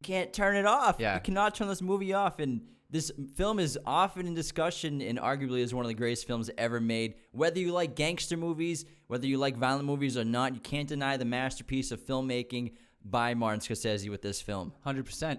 can't turn it off. Yeah. You cannot turn this movie off. And this film is often in discussion and arguably is one of the greatest films ever made. Whether you like gangster movies, whether you like violent movies or not, you can't deny the masterpiece of filmmaking by Martin Scorsese with this film. 100%.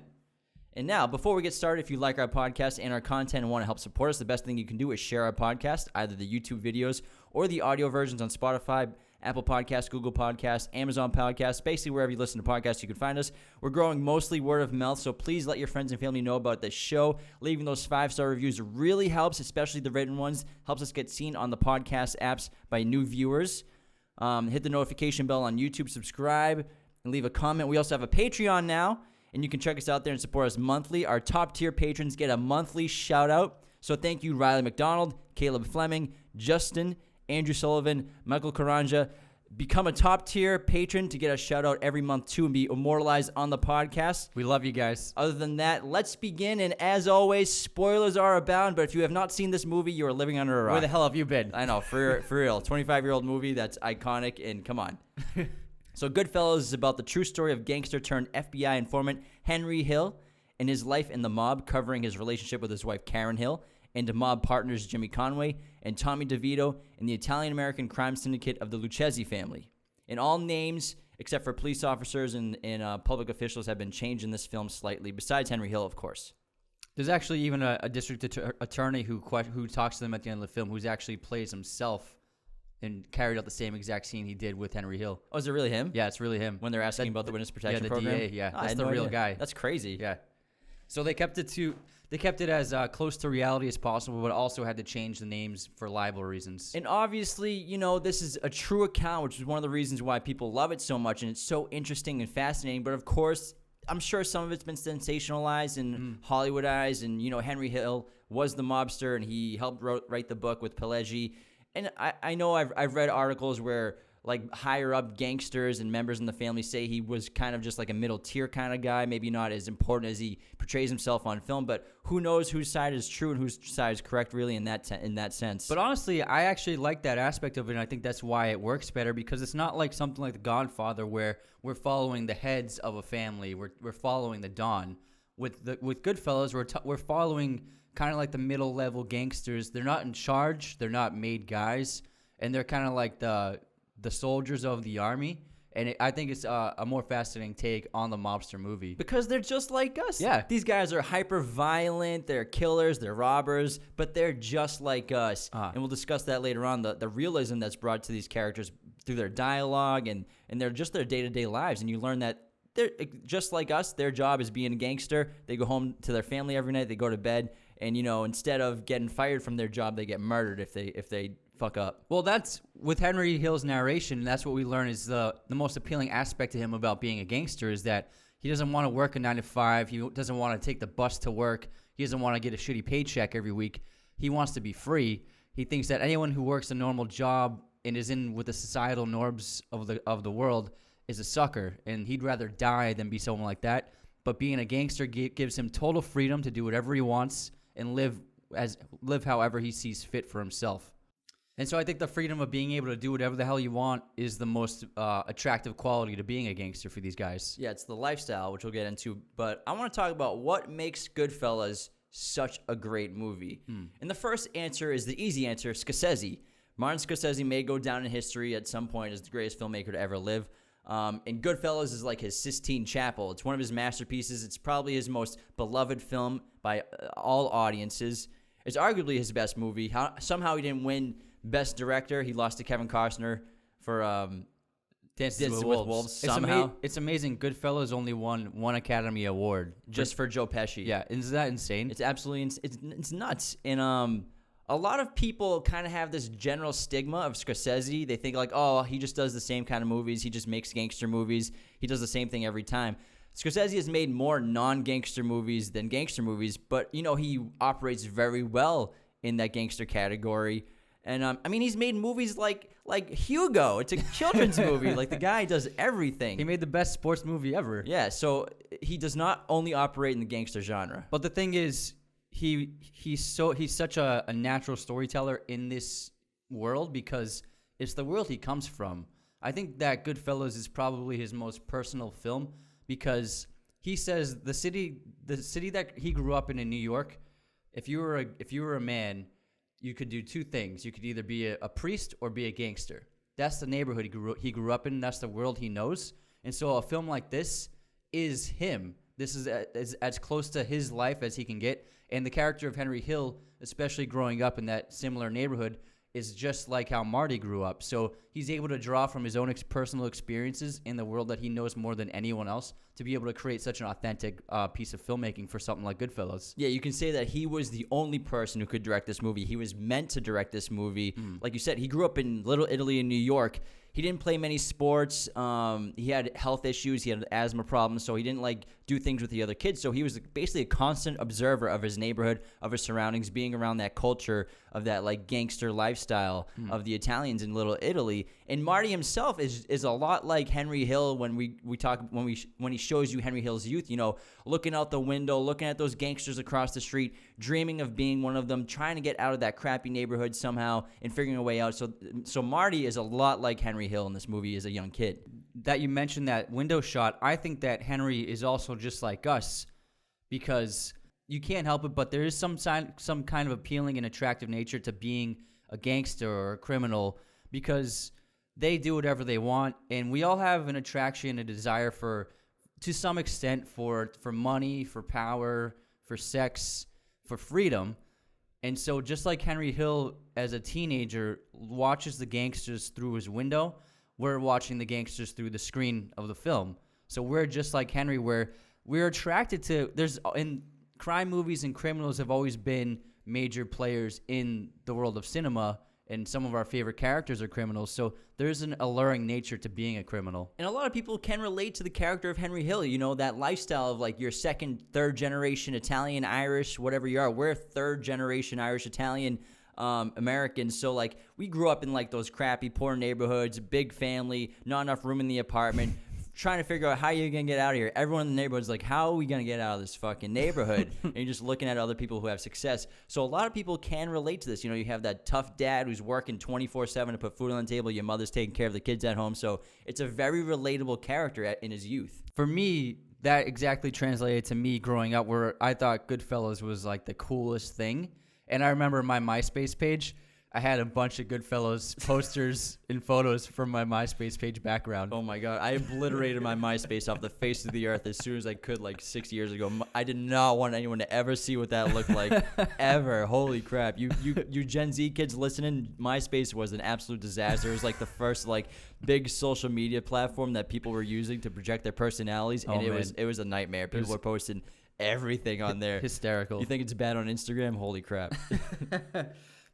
And now, before we get started, if you like our podcast and our content and want to help support us, the best thing you can do is share our podcast, either the YouTube videos or the audio versions on Spotify, Apple Podcasts, Google Podcasts, Amazon Podcasts, basically wherever you listen to podcasts, you can find us. We're growing mostly word of mouth, so please let your friends and family know about this show. Leaving those 5-star reviews really helps, especially the written ones. Helps us get seen on the podcast apps by new viewers. Hit the notification bell on YouTube, subscribe, and leave a comment. We also have a Patreon now, and you can check us out there and support us monthly. Our top-tier patrons get a monthly shout-out. So thank you, Riley McDonald, Caleb Fleming, Justin, Andrew Sullivan, Michael Karanja. Become a top-tier patron to get a shout-out every month, too, and be immortalized on the podcast. We love you guys. Other than that, let's begin. And as always, spoilers are abound. But if you have not seen this movie, you are living under a rock. Where the hell have you been? I know, for real. 25-year-old movie that's iconic, and come on. So Goodfellas is about the true story of gangster-turned-FBI informant Henry Hill and his life in the mob, covering his relationship with his wife Karen Hill and mob partners Jimmy Conway and Tommy DeVito and the Italian-American crime syndicate of the Lucchese family. And all names, except for police officers and public officials, have been changed in this film slightly, besides Henry Hill, of course. There's actually even a district attorney who talks to them at the end of the film who's actually plays himself and carried out the same exact scene he did with Henry Hill. Oh, is it really him? Yeah, it's really him. When they're asking about the witness protection the program? DA, yeah. Oh, That's the real guy. That's crazy. Yeah. So they kept it as close to reality as possible, but also had to change the names for libel reasons. And obviously, you know, this is a true account, which is one of the reasons why people love it so much, and it's so interesting and fascinating. But of course, I'm sure some of it's been sensationalized and Hollywoodized, and, you know, Henry Hill was the mobster, and he helped write the book with Pileggi. And I know I've read articles where, like, higher up gangsters and members in the family say he was kind of just like a middle tier kind of guy, maybe not as important as he portrays himself on film, but who knows whose side is true and whose side is correct, really, in that sense. But honestly, I actually like that aspect of it, and I think that's why it works better, because it's not like something like The Godfather where we're following the heads of a family, we're following the Don. With Goodfellas, we're following kind of like the middle level gangsters. They're not in charge, they're not made guys, and they're kind of like the soldiers of the army. And I think it's a more fascinating take on the mobster movie. Because they're just like us. Yeah. These guys are hyper violent, they're killers, they're robbers, but they're just like us. And we'll discuss that later on, the realism that's brought to these characters through their dialogue and they're just their day-to-day lives. And you learn that they're just like us. Their job is being a gangster. They go home to their family every night, they go to bed, and, you know, instead of getting fired from their job, they get murdered if they fuck up. Well, that's with Henry Hill's narration. That's what we learn is the most appealing aspect to him about being a gangster is that he doesn't want to work a 9 to 5. He doesn't want to take the bus to work. He doesn't want to get a shitty paycheck every week. He wants to be free. He thinks that anyone who works a normal job and is in with the societal norms of the world is a sucker, and he'd rather die than be someone like that. But being a gangster gives him total freedom to do whatever he wants and live however he sees fit for himself. And so I think the freedom of being able to do whatever the hell you want is the most attractive quality to being a gangster for these guys. Yeah, it's the lifestyle, which we'll get into. But I want to talk about what makes Goodfellas such a great movie. And the first answer is the easy answer, Scorsese. Martin Scorsese may go down in history at some point as the greatest filmmaker to ever live. And Goodfellas is like his Sistine Chapel. It's one of his masterpieces. It's probably his most beloved film by all audiences. It's arguably his best movie. Somehow he didn't win Best Director. He lost to Kevin Costner for Dances with Wolves. Somehow. It's amazing. Goodfellas only won one Academy Award. Just for Joe Pesci. Yeah, isn't that insane? It's absolutely it's nuts. And a lot of people kind of have this general stigma of Scorsese. They think like, oh, he just does the same kind of movies. He just makes gangster movies. He does the same thing every time. Scorsese has made more non-gangster movies than gangster movies, but, you know, he operates very well in that gangster category. And, I mean, he's made movies like Hugo. It's a children's movie. Like, the guy does everything. He made the best sports movie ever. Yeah, so he does not only operate in the gangster genre. But the thing is, he's such a natural storyteller in this world because it's the world he comes from. I think that Goodfellas is probably his most personal film because He says the city that he grew up in New York, if you were a man, you could do two things. You could either be a priest or be a gangster. That's the neighborhood he grew up in. That's the world he knows. And so a film like this is him. This is as close to his life as he can get. And the character of Henry Hill, especially growing up in that similar neighborhood, is just like how Marty grew up. So he's able to draw from his own personal experiences in the world that he knows more than anyone else to be able to create such an authentic piece of filmmaking for something like Goodfellas. Yeah, you can say that he was the only person who could direct this movie. He was meant to direct this movie. Like you said, he grew up in Little Italy in New York. He didn't play many sports. He had health issues. He had asthma problems, so he didn't do things with the other kids. So he was basically a constant observer of his neighborhood, of his surroundings, being around that culture of that gangster lifestyle of the Italians in Little Italy. And Marty himself is a lot like Henry Hill when he shows you Henry Hill's youth. Looking out the window, looking at those gangsters across the street, dreaming of being one of them, trying to get out of that crappy neighborhood somehow and figuring a way out. So Marty is a lot like Henry Hill in this movie as a young kid. That you mentioned that window shot, I think that Henry is also just like us, because you can't help it, but there is some kind of appealing and attractive nature to being a gangster or a criminal, because they do whatever they want, and we all have an attraction, a desire to some extent for money, for power, for sex, for freedom. And so just like Henry Hill as a teenager watches the gangsters through his window, we're watching the gangsters through the screen of the film. So we're just like Henry, where we're attracted to, in crime movies, and criminals have always been major players in the world of cinema, and some of our favorite characters are criminals. So there's an alluring nature to being a criminal. And a lot of people can relate to the character of Henry Hill. That lifestyle of your second, third generation Italian, Irish, whatever you are. We're third generation Irish, Italian, Americans. So we grew up in those crappy, poor neighborhoods, big family, not enough room in the apartment, trying to figure out how you're going to get out of here. Everyone in the neighborhood's like, how are we going to get out of this fucking neighborhood? And you're just looking at other people who have success. So a lot of people can relate to this. You have that tough dad who's working 24/7 to put food on the table. Your mother's taking care of the kids at home. So it's a very relatable character in his youth. For me, that exactly translated to me growing up, where I thought Goodfellas was the coolest thing. And I remember my MySpace page, I had a bunch of Goodfellas posters and photos from my MySpace page background. Oh my God. I obliterated my MySpace off the face of the earth as soon as I could 6 years ago. I did not want anyone to ever see what that looked like ever. Holy crap. You Gen Z kids listening, MySpace was an absolute disaster. It was the first big social media platform that people were using to project their personalities. And it was a nightmare. People were posting everything on there. Hysterical. You think it's bad on Instagram? Holy crap.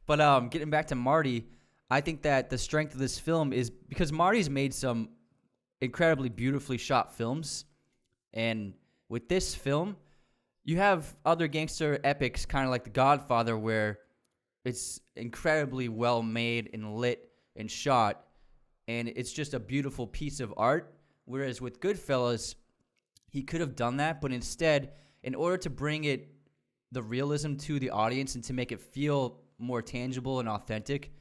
But getting back to Marty, I think that the strength of this film is because Marty's made some incredibly beautifully shot films. And with this film, you have other gangster epics, kind of like The Godfather, where it's incredibly well made and lit and shot. And it's just a beautiful piece of art. Whereas with Goodfellas, he could have done that, but instead, in order to bring the realism to the audience and to make it feel more tangible and authentic,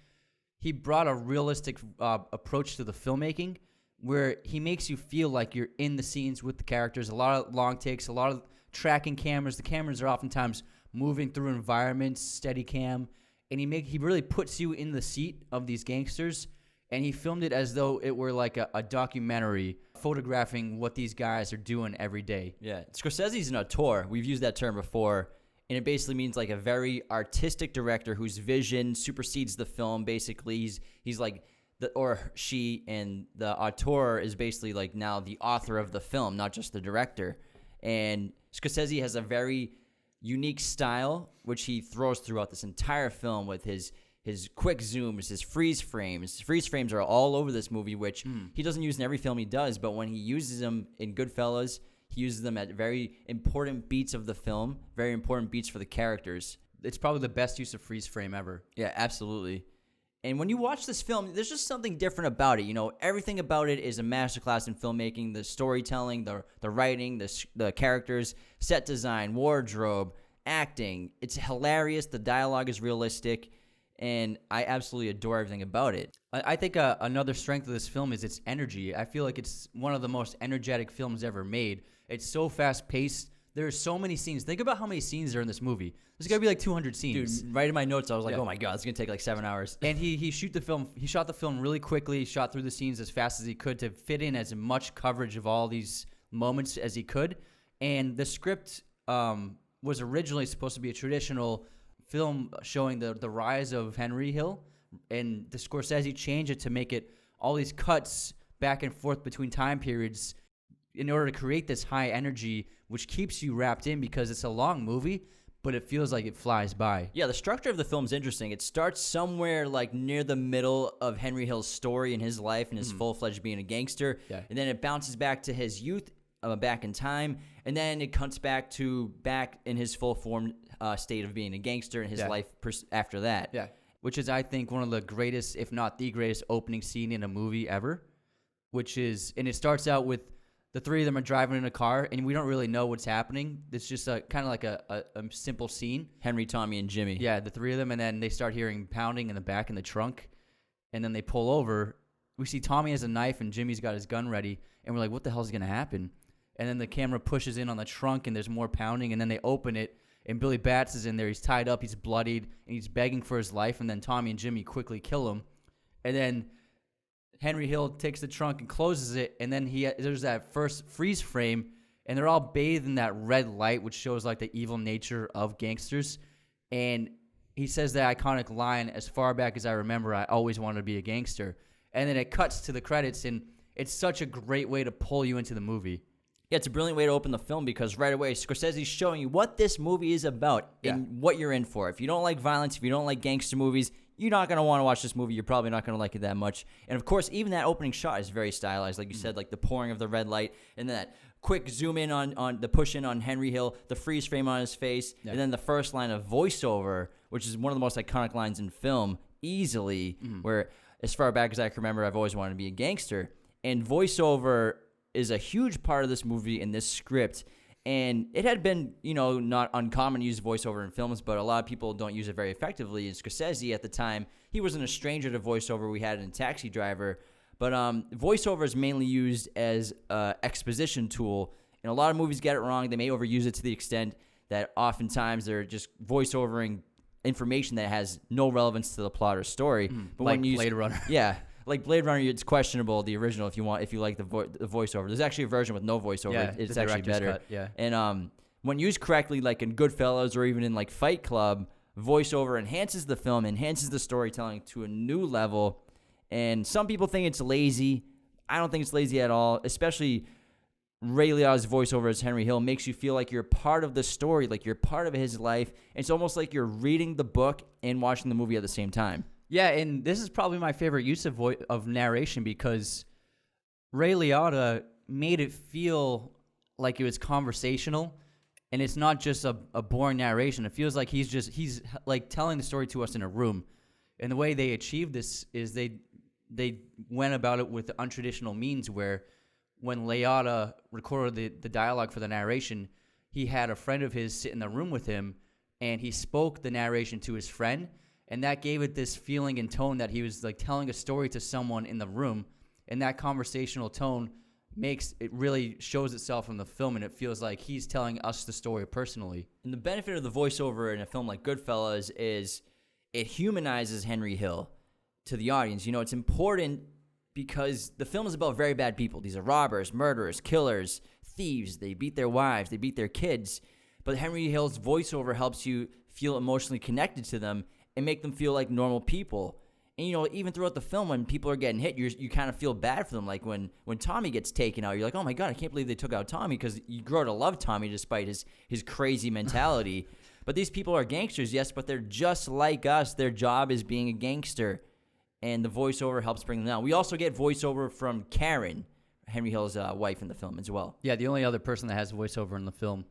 he brought a realistic approach to the filmmaking, where he makes you feel like you're in the scenes with the characters. A lot of long takes, a lot of tracking cameras. The cameras are oftentimes moving through environments, steady cam, and he really puts you in the seat of these gangsters, and he filmed it as though it were a documentary, photographing what these guys are doing every day. Yeah, Scorsese's an auteur. We've used that term before. And it basically means a very artistic director whose vision supersedes the film. Basically, he's she, and the auteur is basically now the author of the film, not just the director. And Scorsese has a very unique style, which he throws throughout this entire film with his quick zooms, his freeze frames. Freeze frames are all over this movie, which he doesn't use in every film he does, but when he uses them in Goodfellas, he uses them at very important beats of the film, very important beats for the characters. It's probably the best use of freeze frame ever. Yeah, absolutely. And when you watch this film, there's just something different about it. Everything about it is a masterclass in filmmaking, the storytelling, the writing, the characters, set design, wardrobe, acting. It's hilarious. The dialogue is realistic. and I absolutely adore everything about it. I think another strength of this film is its energy. I feel like it's one of the most energetic films ever made. It's so fast-paced. There are so many scenes. Think about how many scenes are in this movie. There's got to be like 200 scenes. Dude, right in my notes, I was like, oh my God, it's going to take like 7 hours. And he shot the film really quickly. He shot through the scenes as fast as he could to fit in as much coverage of all these moments as he could. And the script was originally supposed to be a traditional film showing the rise of Henry Hill. And the Scorsese changed it to make it all these cuts back and forth between time periods in order to create this high energy, which keeps you wrapped in because it's a long movie, but it feels like it flies by. Yeah, the structure of the film is interesting. It starts somewhere like near the middle of Henry Hill's story in his life and his full-fledged being a gangster. Yeah. And then it bounces back to his youth, back in time. And then it cuts back in his full-formed state of being a gangster and his life after that. Yeah. Which is, I think, one of the greatest, if not the greatest, opening scene in a movie ever. And it starts out with the three of them are driving in a car, and we don't really know what's happening. It's just kind of like a simple scene. Henry, Tommy, and Jimmy. Yeah, the three of them, and then they start hearing pounding in the back in the trunk, and then they pull over. We see Tommy has a knife, and Jimmy's got his gun ready, and we're like, what the hell's going to happen? And then the camera pushes in on the trunk, and there's more pounding, and then they open it, and Billy Batts is in there. He's tied up, he's bloodied, and he's begging for his life, and then Tommy and Jimmy quickly kill him. And then Henry Hill takes the trunk and closes it, and then there's that first freeze frame, and they're all bathed in that red light, which shows like the evil nature of gangsters. And he says that iconic line, as far back as I remember, I always wanted to be a gangster. And then it cuts to the credits, and it's such a great way to pull you into the movie. Yeah, it's a brilliant way to open the film because right away Scorsese's showing you what this movie is about and what you're in for. If you don't like violence, if you don't like gangster movies, you're not going to want to watch this movie. You're probably not going to like it that much. And, of course, even that opening shot is very stylized. Like you said, like the pouring of the red light and then that quick zoom in on the push in on Henry Hill, the freeze frame on his face, and then the first line of voiceover, which is one of the most iconic lines in film easily, where as far back as I can remember, I've always wanted to be a gangster. And voiceover is a huge part of this movie and this script. And it had been, not uncommon to use voiceover in films, but a lot of people don't use it very effectively. And Scorsese at the time, he wasn't a stranger to voiceover. We had it in Taxi Driver. But voiceover is mainly used as an exposition tool. And a lot of movies get it wrong. They may overuse it to the extent that oftentimes they're just voiceovering information that has no relevance to the plot or story. But like when you Blade Runner. Yeah. Like Blade Runner, it's questionable, the original, if you like the voiceover. There's actually a version with no voiceover. Yeah, it's the actually director's better. cut, yeah. And when used correctly, like in Goodfellas or even in like Fight Club, voiceover enhances the film, enhances the storytelling to a new level. And some people think it's lazy. I don't think it's lazy at all, especially Ray Liotta's voiceover as Henry Hill makes you feel like you're part of the story, like you're part of his life. It's almost like you're reading the book and watching the movie at the same time. Yeah, and this is probably my favorite use of narration because Ray Liotta made it feel like it was conversational, and it's not just a boring narration. It feels like he's like telling the story to us in a room. And the way they achieved this is they went about it with untraditional means where when Liotta recorded the dialogue for the narration, he had a friend of his sit in the room with him, and he spoke the narration to his friend. And that gave it this feeling and tone that he was like telling a story to someone in the room. And that conversational tone really shows itself in the film, and it feels like he's telling us the story personally. And the benefit of the voiceover in a film like Goodfellas is it humanizes Henry Hill to the audience. It's important because the film is about very bad people. These are robbers, murderers, killers, thieves. They beat their wives. They beat their kids. But Henry Hill's voiceover helps you feel emotionally connected to them and make them feel like normal people. And, even throughout the film, when people are getting hit, you kind of feel bad for them. Like when Tommy gets taken out, you're like, oh, my God, I can't believe they took out Tommy, because you grow to love Tommy despite his crazy mentality. But these people are gangsters, yes, but they're just like us. Their job is being a gangster, and the voiceover helps bring them down. We also get voiceover from Karen, Henry Hill's wife in the film as well. Yeah, the only other person that has voiceover in the film.